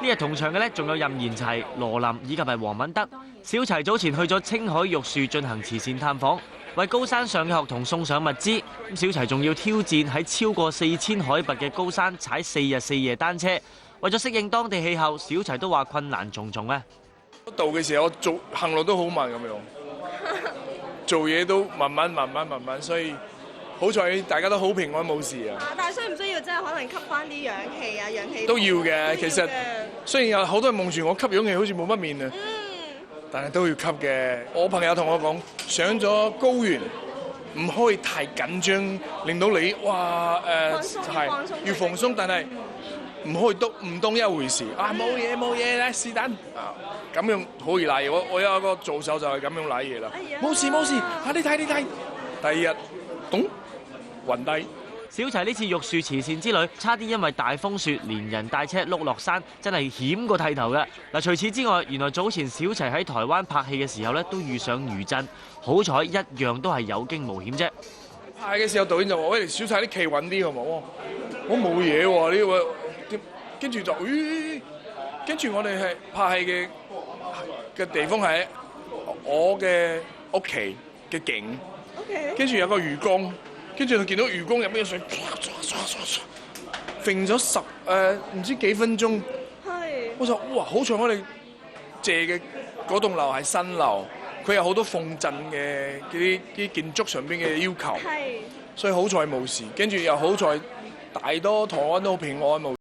呢日同場嘅呢，仲有任賢齊、羅琳以及係黃敏德。小齊早前去咗青海玉樹進行慈善探訪，為高山上嘅學童送上物資。小齊仲要挑戰喺超過4000海拔嘅高山踩4日4夜單車。為咗適應當地氣候，小齊都話困難重重啊！到嘅時候，我行路都好慢咁樣，做嘢都慢慢，所以好彩大家都好平安冇事啊！但係需唔需要即係可能吸翻啲氧氣啊？氧氣都要嘅，其實雖然有好多人望住我吸氧氣好似冇乜面啊，但係都要吸嘅。我朋友同我講，上咗高原唔可以太緊張，令到你哇係要放鬆，但係唔可以唔當一回事啊！冇嘢咧，是但啊咁樣好易賴嘢。我有一個助手就係咁樣賴嘢啦，冇事，你睇，第二日咚暈低。小齊呢次玉樹慈善之旅，差啲因為大風雪連人帶車碌落山，真係險過剃頭嘅。嗱，除此之外，原來早前小齊喺台灣拍戲嘅時候咧，都遇上餘震，好彩一樣都係有驚無險啫。拍嘅時候導演就話：喂，小齊啲企穩啲好冇？我冇嘢喎，呢個跟住就，跟住我哋係拍戲嘅地方係我嘅屋企嘅景，跟住有個魚缸。跟住佢見到魚缸入邊嘅水，揈咗唔知幾分鐘。我就哇，好彩我哋借嘅嗰棟樓係新樓，佢有好多防震嘅啲建築上邊嘅要求，所以好彩冇事。跟住又好彩大多台灣都好平安冇。